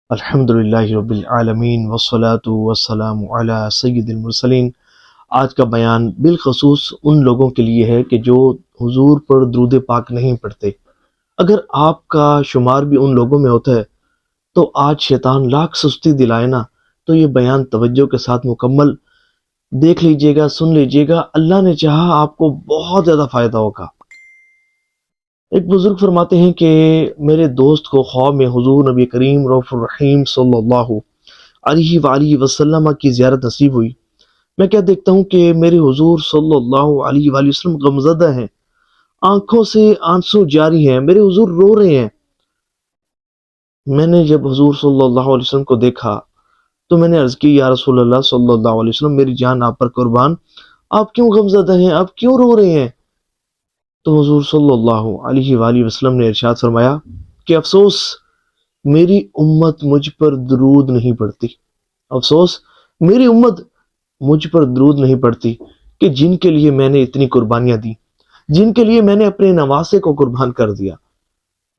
الحمدللہ رب العالمین والصلاة والسلام علی سید المرسلین۔ آج کا بیان بالخصوص ان لوگوں کے لیے ہے کہ جو حضور پر درود پاک نہیں پڑھتے۔ اگر آپ کا شمار بھی ان لوگوں میں ہوتا ہے تو آج شیطان لاکھ سستی دلائے نا تو یہ بیان توجہ کے ساتھ مکمل دیکھ لیجئے گا، سن لیجئے گا، اللہ نے چاہا آپ کو بہت زیادہ فائدہ ہوگا۔ ایک بزرگ فرماتے ہیں کہ میرے دوست کو خواب میں حضور نبی کریم رؤوف الرحیم صلی اللہ علیہ وآلہ وسلم کی زیارت نصیب ہوئی۔ میں کیا دیکھتا ہوں کہ میرے حضور صلی اللہ علیہ وآلہ وسلم غمزدہ ہیں، آنکھوں سے آنسو جاری ہیں، میرے حضور رو رہے ہیں۔ میں نے جب حضور صلی اللہ علیہ وسلم کو دیکھا تو میں نے عرض کی، یا رسول اللہ صلی اللہ علیہ وسلم، میری جان آپ پر قربان، آپ کیوں غمزدہ ہیں، آپ کیوں رو رہے ہیں؟ تو حضور صلی اللہ علیہ وآلہ وسلم نے ارشاد فرمایا کہ افسوس میری امت مجھ پر درود نہیں پڑھتی، افسوس میری امت مجھ پر درود نہیں پڑھتی کہ جن کے لیے میں نے اتنی قربانیاں دی، جن کے لیے میں نے اپنے نواسے کو قربان کر دیا۔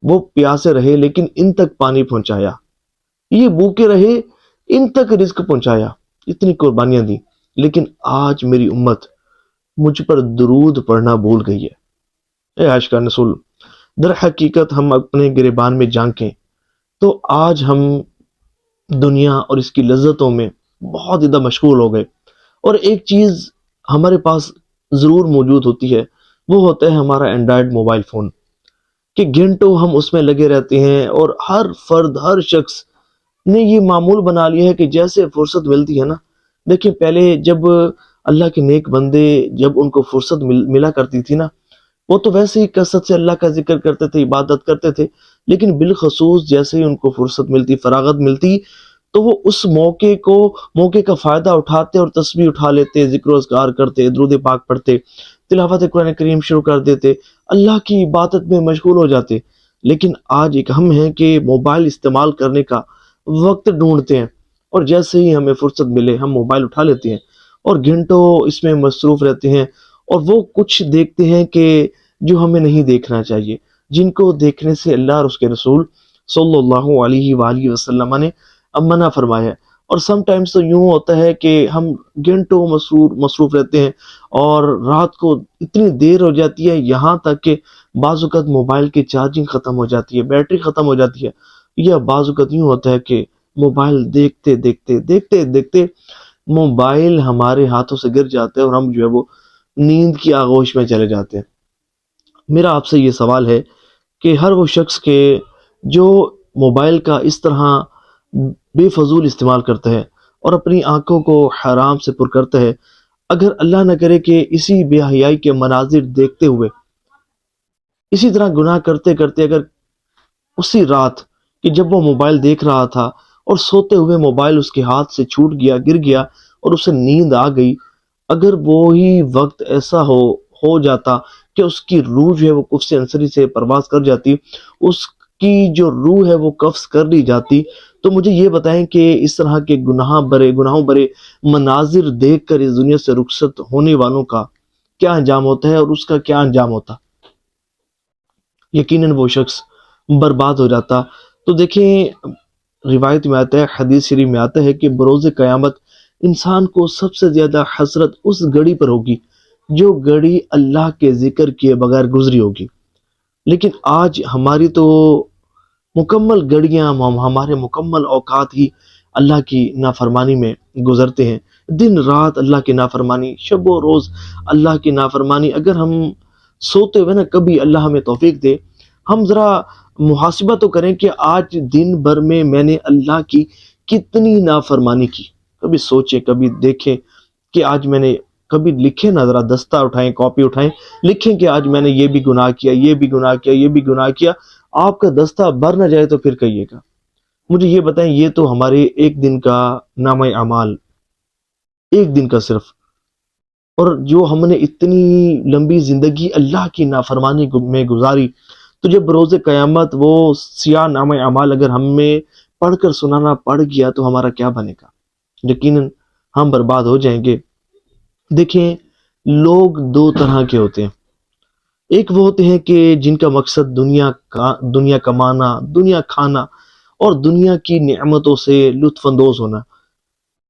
وہ پیاسے رہے لیکن ان تک پانی پہنچایا، یہ بھوکے رہے ان تک رزق پہنچایا، اتنی قربانیاں دی، لیکن آج میری امت مجھ پر درود پڑھنا بھول گئی ہے۔ اے عاشقان رسول، در حقیقت ہم اپنے گریبان میں جھانکیں تو آج ہم دنیا اور اس کی لذتوں میں بہت زیادہ مشغول ہو گئے، اور ایک چیز ہمارے پاس ضرور موجود ہوتی ہے، وہ ہوتا ہے ہمارا اینڈرائڈ موبائل فون، کہ گھنٹوں ہم اس میں لگے رہتے ہیں، اور ہر فرد، ہر شخص نے یہ معمول بنا لیا ہے کہ جیسے فرصت ملتی ہے نا، دیکھیں پہلے جب اللہ کے نیک بندے جب ان کو فرصت ملا کرتی تھی نا، وہ تو ویسے ہی کثرت سے اللہ کا ذکر کرتے تھے، عبادت کرتے تھے، لیکن بالخصوص جیسے ہی ان کو فرصت ملتی، فراغت ملتی، تو وہ اس موقع کا فائدہ اٹھاتے اور تسبیح اٹھا لیتے، ذکر و اذکار کرتے، درود پاک پڑھتے، تلاوت قرآن کریم شروع کر دیتے، اللہ کی عبادت میں مشغول ہو جاتے۔ لیکن آج ایک ہم ہیں کہ موبائل استعمال کرنے کا وقت ڈھونڈتے ہیں، اور جیسے ہی ہمیں فرصت ملے ہم موبائل اٹھا لیتے ہیں اور گھنٹوں اس میں مصروف رہتے ہیں، اور وہ کچھ دیکھتے ہیں کہ جو ہمیں نہیں دیکھنا چاہیے، جن کو دیکھنے سے اللہ اور اس کے رسول صلی اللہ علیہ وآلہ وسلم نے منع فرمایا ہے۔ اور سم ٹائمز تو یوں ہوتا ہے کہ ہم گھنٹوں مصروف رہتے ہیں، اور رات کو اتنی دیر ہو جاتی ہے، یہاں تک کہ بعض اوقات موبائل کی چارجنگ ختم ہو جاتی ہے، بیٹری ختم ہو جاتی ہے، یا بعض اوقات یوں ہوتا ہے کہ موبائل دیکھتے دیکھتے موبائل ہمارے ہاتھوں سے گر جاتا ہے، اور ہم جو ہے وہ نیند کی آغوش میں چلے جاتے ہیں۔ میرا آپ سے یہ سوال ہے کہ ہر وہ شخص کے جو موبائل کا اس طرح بے فضول استعمال کرتا ہے اور اپنی آنکھوں کو حرام سے پر کرتا ہے، اگر اللہ نہ کرے کہ اسی بے حیائی کے مناظر دیکھتے ہوئے، اسی طرح گناہ کرتے کرتے، اگر اسی رات کہ جب وہ موبائل دیکھ رہا تھا اور سوتے ہوئے موبائل اس کے ہاتھ سے چھوٹ گیا، گر گیا، اور اسے نیند آ گئی، اگر وہی وقت ایسا ہو جاتا کہ اس کی روح جو ہے وہ قفس انصری سے پرواز کر جاتی، اس کی جو روح ہے وہ قفز کر لی جاتی، تو مجھے یہ بتائیں کہ اس طرح کے گناہوں برے مناظر دیکھ کر اس دنیا سے رخصت ہونے والوں کا کیا انجام ہوتا ہے، اور اس کا کیا انجام ہوتا؟ یقیناً وہ شخص برباد ہو جاتا۔ تو دیکھیں، روایت میں آتا ہے، حدیث شریف میں آتا ہے کہ بروز قیامت انسان کو سب سے زیادہ حسرت اس گھڑی پر ہوگی جو گھڑی اللہ کے ذکر کیے بغیر گزری ہوگی۔ لیکن آج ہماری تو مکمل گھڑیاں، ہمارے مکمل اوقات ہی اللہ کی نافرمانی میں گزرتے ہیں، دن رات اللہ کی نافرمانی، شب و روز اللہ کی نافرمانی۔ اگر ہم سوتے ہوئے نا کبھی اللہ ہمیں توفیق دے، ہم ذرا محاسبہ تو کریں کہ آج دن بھر میں میں نے اللہ کی کتنی نافرمانی کی۔ کبھی سوچیں، کبھی دیکھیں کہ آج میں نے، کبھی لکھیں نا، ذرا دستہ اٹھائیں، کاپی اٹھائیں، لکھیں کہ آج میں نے یہ بھی گناہ کیا، یہ بھی گناہ کیا، یہ بھی گناہ کیا۔ آپ کا دستہ بھر نہ جائے تو پھر کہیے گا۔ مجھے یہ بتائیں، یہ تو ہمارے ایک دن کا نامہ اعمال، ایک دن کا صرف، اور جو ہم نے اتنی لمبی زندگی اللہ کی نافرمانی میں گزاری، تو جب روز قیامت وہ سیاہ نامہ اعمال اگر ہم میں پڑھ کر سنانا پڑ گیا تو ہمارا کیا بنے گا؟ یقیناً ہم برباد ہو جائیں گے۔ دیکھیں، لوگ دو طرح کے ہوتے ہیں، ایک وہ ہوتے ہیں کہ جن کا مقصد دنیا کمانا، دنیا کھانا، اور دنیا کی نعمتوں سے لطف اندوز ہونا۔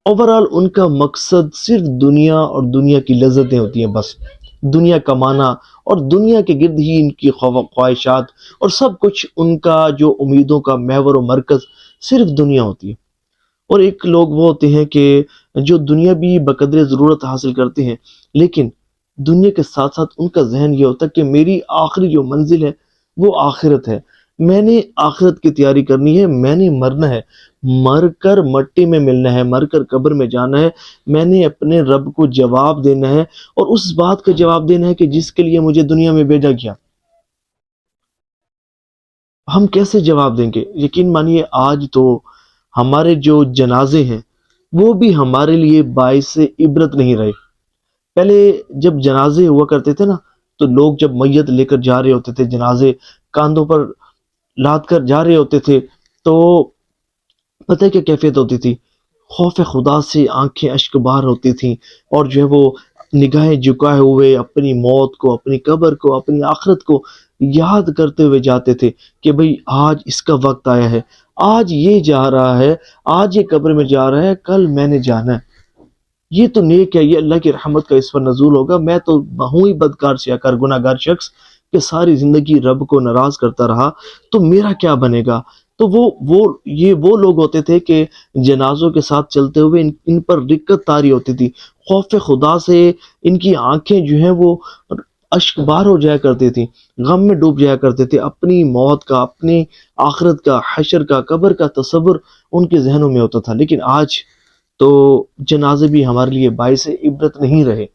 اوورال ان کا مقصد صرف دنیا اور دنیا کی لذتیں ہوتی ہیں، بس دنیا کمانا، اور دنیا کے گرد ہی ان کی خواہشات اور سب کچھ، ان کا جو امیدوں کا محور و مرکز صرف دنیا ہوتی ہے۔ اور ایک لوگ وہ ہوتے ہیں کہ جو دنیا بھی بقدر ضرورت حاصل کرتے ہیں، لیکن دنیا کے ساتھ ساتھ ان کا ذہن یہ ہوتا ہے کہ میری آخری جو منزل ہے وہ آخرت ہے، میں نے آخرت کی تیاری کرنی ہے، میں نے مرنا ہے، مر کر مٹی میں ملنا ہے، مر کر قبر میں جانا ہے، میں نے اپنے رب کو جواب دینا ہے، اور اس بات کا جواب دینا ہے کہ جس کے لیے مجھے دنیا میں بھیجا گیا۔ ہم کیسے جواب دیں گے؟ یقین مانیے آج تو ہمارے جو جنازے ہیں وہ بھی ہمارے لیے باعث عبرت نہیں رہے۔ پہلے جب جنازے ہوا کرتے تھے نا، تو لوگ جب میت لے کر جا رہے ہوتے تھے، جنازے کاندھوں پر لاد کر جا رہے ہوتے تھے، تو پتہ ہے کیا کیفیت ہوتی تھی؟ خوف خدا سے آنکھیں اشک بار ہوتی تھیں، اور جو ہے وہ نگاہیں جھکائے ہوئے اپنی موت کو، اپنی قبر کو، اپنی آخرت کو یاد کرتے ہوئے جاتے تھے کہ بھئی آج اس کا وقت آیا ہے، آج یہ جا رہا ہے، آج یہ قبر میں جا رہا ہے، کل میں نے جانا ہے، یہ تو نیک ہے، یہ اللہ کی رحمت کا اس پر نزول ہوگا، میں تو ہوں ہی بدکار سیاکار گناہ گار شخص کہ ساری زندگی رب کو ناراض کرتا رہا، تو میرا کیا بنے گا؟ تو وہ لوگ ہوتے تھے کہ جنازوں کے ساتھ چلتے ہوئے ان پر رکت طاری ہوتی تھی، خوف خدا سے ان کی آنکھیں جو ہیں وہ اشک بار ہو جایا کرتی تھی، غم میں ڈوب جایا کرتے تھے، اپنی موت کا، اپنی آخرت کا، حشر کا، قبر کا تصور ان کے ذہنوں میں ہوتا تھا۔ لیکن آج تو جنازے بھی ہمارے لیے باعث عبرت نہیں رہے،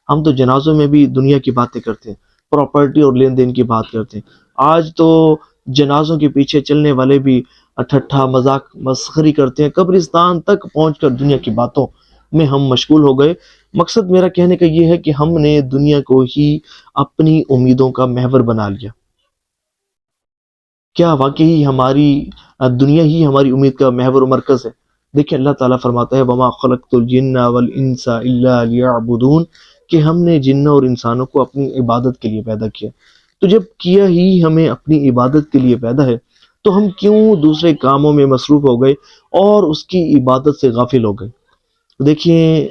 ہم تو جنازوں میں بھی دنیا کی باتیں کرتے ہیں، پراپرٹی اور لین دین کی بات کرتے ہیں۔ آج تو جنازوں کے پیچھے چلنے والے بھی ٹھٹھا مذاق مسخری کرتے ہیں، قبرستان تک پہنچ کر دنیا کی باتوں میں ہم مشغول ہو گئے۔ مقصد میرا کہنے کا یہ ہے کہ ہم نے دنیا کو ہی اپنی امیدوں کا محور بنا لیا۔ کیا واقعی ہماری دنیا ہی ہماری امید کا محور و مرکز ہے؟ دیکھیں اللہ تعالیٰ فرماتا ہے وَمَا خَلَقْتُ الْجِنَّ وَالْإِنسَ إِلَّا لِيَعْبُدُونَ، کہ ہم نے جنوں اور انسانوں کو اپنی عبادت کے لیے پیدا کیا۔ تو جب کیا ہی ہمیں اپنی عبادت کے لیے پیدا ہے، تو ہم کیوں دوسرے کاموں میں مصروف ہو گئے اور اس کی عبادت سے غافل ہو گئے؟ دیکھیں،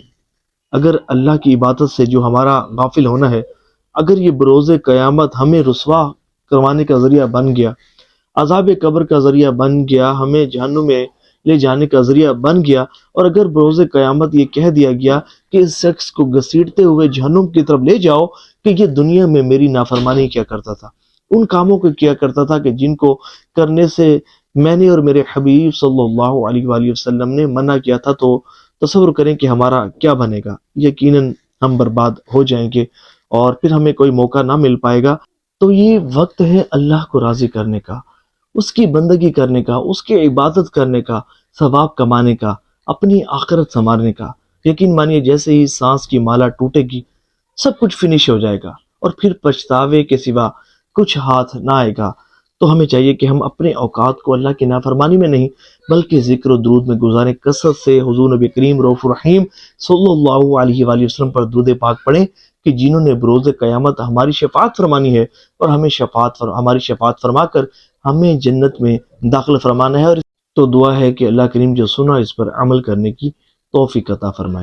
اگر اللہ کی عبادت سے جو ہمارا غافل ہونا ہے، اگر یہ بروز قیامت ہمیں رسوا کروانے کا ذریعہ بن گیا، عذاب قبر کا ذریعہ بن گیا، ہمیں جہنم میں لے جانے کا ذریعہ بن گیا، اور اگر بروز قیامت یہ کہہ دیا گیا کہ اس شخص کو گھسیٹتے ہوئے جہنم کی طرف لے جاؤ کہ یہ دنیا میں میری نافرمانی کیا کرتا تھا، ان کاموں کو کیا کرتا تھا کہ جن کو کرنے سے میں نے اور میرے حبیب صلی اللہ علیہ وآلہ وسلم نے منع کیا تھا، تو تصور کریں کہ ہمارا کیا بنے گا۔ یقیناً ہم برباد ہو جائیں گے، اور پھر ہمیں کوئی موقع نہ مل پائے گا۔ تو یہ وقت ہے اللہ کو راضی کرنے کا، اس کی بندگی کرنے کا، اس کی عبادت کرنے کا، ثواب کمانے کا، اپنی آخرت سنوارنے کا۔ یقین مانیے جیسے ہی سانس کی مالا ٹوٹے گی، سب کچھ فنش ہو جائے گا، اور پھر پچھتاوے کے سوا کچھ ہاتھ نہ آئے گا۔ تو ہمیں چاہیے کہ ہم اپنے اوقات کو اللہ کی نافرمانی میں نہیں بلکہ ذکر و درود میں گزاریں، کثرت سے حضور نبی کریم رؤوف الرحیم صلی اللہ علیہ وآلہ وسلم پر درود پاک پڑھیں کہ جنہوں نے بروز قیامت ہماری شفاعت فرمانی ہے، اور ہمیں ہماری شفاعت فرما کر ہمیں جنت میں داخل فرمانا ہے۔ اور تو دعا ہے کہ اللہ کریم جو سنا اس پر عمل کرنے کی توفیق عطا فرمائے۔